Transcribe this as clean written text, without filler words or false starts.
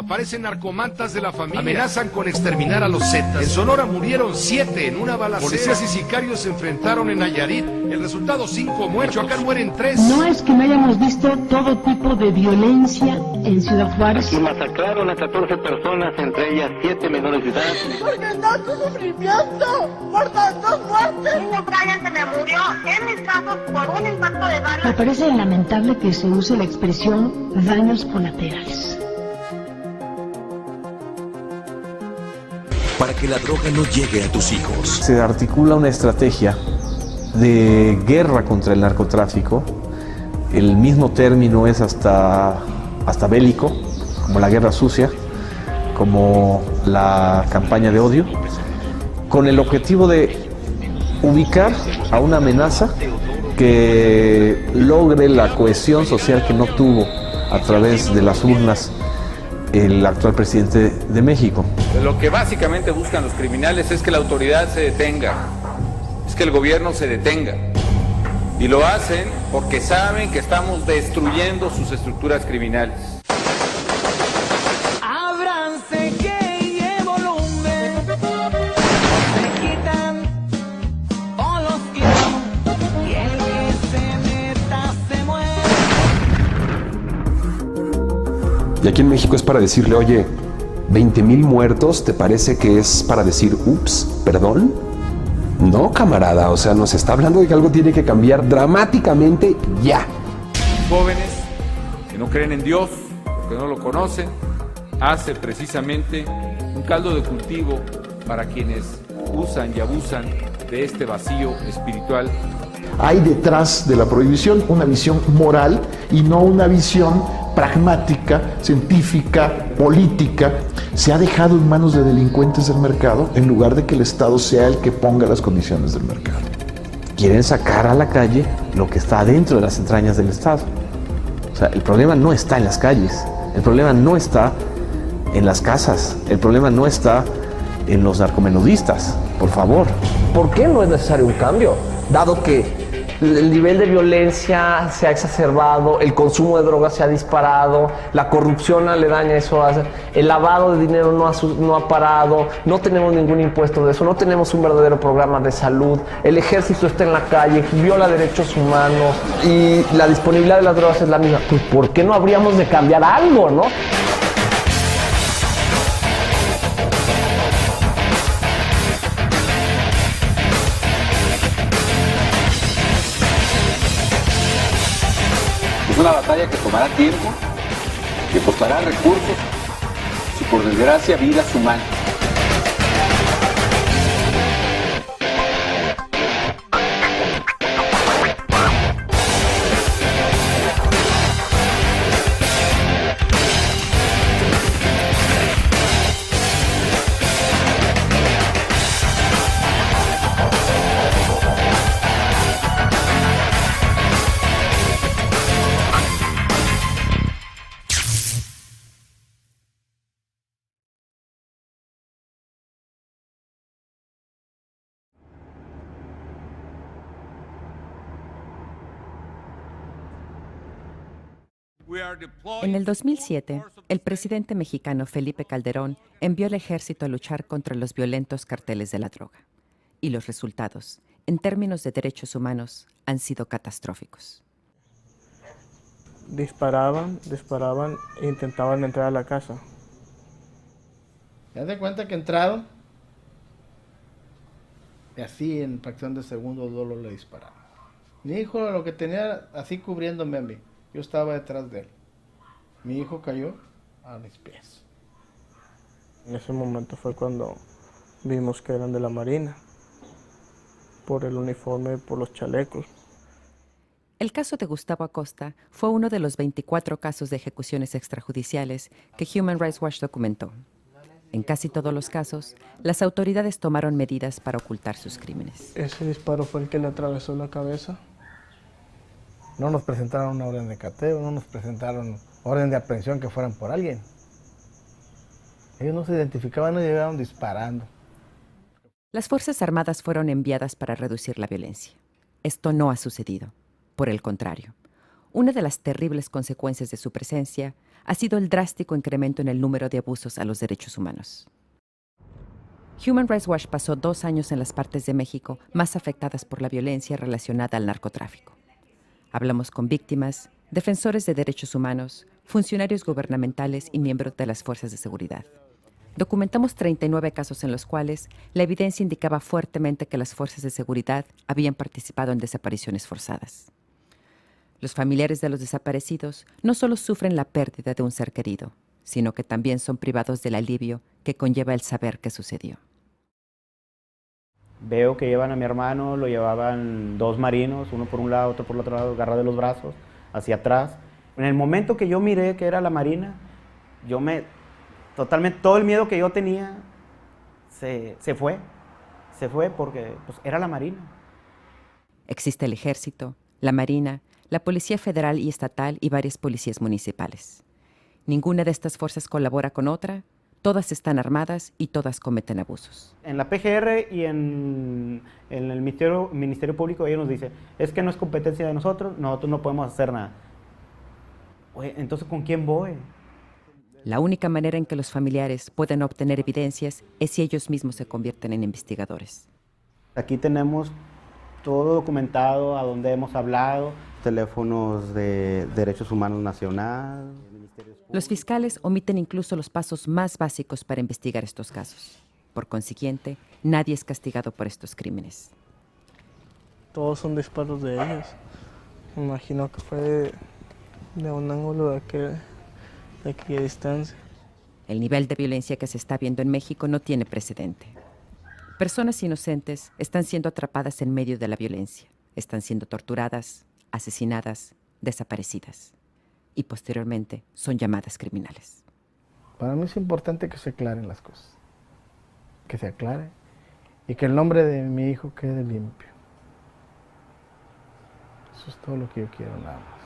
Aparecen narcomantas de la familia. Amenazan con exterminar a los Zetas. En Sonora murieron 7 en una balacera. Policías y sicarios se enfrentaron en Nayarit. El resultado 5 muertos. En Michoacán mueren 3. No es que no hayamos visto todo tipo de violencia en Ciudad Juárez. Y masacraron a 14 personas, entre ellas 7 menores de edad. Porque tanto sufrimiento, por tantas muertes. Niño Brian se me murió en mis brazos por un impacto de bala. Me parece lamentable que se use la expresión daños colaterales. Para que la droga no llegue a tus hijos. Se articula una estrategia de guerra contra el narcotráfico. El mismo término es hasta bélico, como la guerra sucia, como la campaña de odio, con el objetivo de ubicar a una amenaza que logre la cohesión social que no tuvo a través de las urnas el actual presidente de México. Lo que básicamente buscan los criminales es que la autoridad se detenga, es que el gobierno se detenga. Y lo hacen porque saben que estamos destruyendo sus estructuras criminales. Ábranse que llevo volumen. Se quitan o los quitan. Y el que se meta se muere. Y aquí en México es para decirle, oye, 20,000 muertos, ¿te parece que es para decir, ups, perdón? No, camarada, o sea, nos está hablando de que algo tiene que cambiar dramáticamente ya. Jóvenes que no creen en Dios, que no lo conocen, hace precisamente un caldo de cultivo para quienes usan y abusan de este vacío espiritual. Hay detrás de la prohibición una visión moral y no una visión pragmática, científica, política. Se ha dejado en manos de delincuentes del mercado en lugar de que el Estado sea el que ponga las condiciones del mercado. Quieren sacar a la calle lo que está dentro de las entrañas del Estado. O sea, el problema no está en las calles, el problema no está en las casas, el problema no está en los narcomenudistas, por favor. ¿Por qué no es necesario un cambio? Dado que el nivel de violencia se ha exacerbado, el consumo de drogas se ha disparado, la corrupción aledaña a eso, el lavado de dinero no ha parado, no tenemos ningún impuesto de eso, no tenemos un verdadero programa de salud, el ejército está en la calle, viola derechos humanos y la disponibilidad de las drogas es la misma. Pues ¿por qué no habríamos de cambiar algo, no? Es una batalla que tomará tiempo, que costará recursos y por desgracia vidas humanas. En el 2007, el presidente mexicano Felipe Calderón envió al ejército a luchar contra los violentos carteles de la droga. Y los resultados, en términos de derechos humanos, han sido catastróficos. Disparaban e intentaban entrar a la casa. ¿Te das cuenta que entraron? Y así en fracción de segundos Lolo le dispararon. Mi hijo lo que tenía así cubriéndome a mí. Yo estaba detrás de él. Mi hijo cayó a mis pies. En ese momento fue cuando vimos que eran de la Marina, por el uniforme, por los chalecos. El caso de Gustavo Acosta fue uno de los 24 casos de ejecuciones extrajudiciales que Human Rights Watch documentó. En casi todos los casos, las autoridades tomaron medidas para ocultar sus crímenes. Ese disparo fue el que le atravesó la cabeza. No nos presentaron una orden de cateo, no nos presentaron orden de aprehensión que fueran por alguien. Ellos no se identificaban, no llegaron disparando. Las Fuerzas Armadas fueron enviadas para reducir la violencia. Esto no ha sucedido. Por el contrario, Una de las terribles consecuencias de su presencia ha sido el drástico incremento en el número de abusos a los derechos humanos. Human Rights Watch pasó 2 años en las partes de México más afectadas por la violencia relacionada al narcotráfico. Hablamos con víctimas, defensores de derechos humanos, funcionarios gubernamentales y miembros de las fuerzas de seguridad. Documentamos 39 casos en los cuales la evidencia indicaba fuertemente que las fuerzas de seguridad habían participado en desapariciones forzadas. Los familiares de los desaparecidos no solo sufren la pérdida de un ser querido, sino que también son privados del alivio que conlleva el saber qué sucedió. Veo que llevan a mi hermano, lo llevaban 2 marinos, uno por un lado, otro por el otro lado, agarrado de los brazos, hacia atrás. En el momento que yo miré que era la marina, totalmente, todo el miedo que yo tenía se fue porque pues, era la marina. Existe el ejército, la marina, la policía federal y estatal y varias policías municipales. Ninguna de estas fuerzas colabora con otra, todas están armadas y todas cometen abusos. En la PGR y en el Ministerio Público ellos nos dicen, es que no es competencia de nosotros no podemos hacer nada. Oye, entonces, ¿con quién voy? La única manera en que los familiares pueden obtener evidencias es si ellos mismos se convierten en investigadores. Aquí tenemos todo documentado, a donde hemos hablado, teléfonos de Derechos Humanos Nacional. Los fiscales omiten incluso los pasos más básicos para investigar estos casos. Por consiguiente, nadie es castigado por estos crímenes. Todos son disparos de ellos. Me imagino que fue de un ángulo de aquella distancia. El nivel de violencia que se está viendo en México no tiene precedente. Personas inocentes están siendo atrapadas en medio de la violencia. Están siendo torturadas, asesinadas, desaparecidas. Y posteriormente son llamadas criminales. Para mí es importante que se aclaren las cosas. Que se aclare y que el nombre de mi hijo quede limpio. Eso es todo lo que yo quiero, nada más.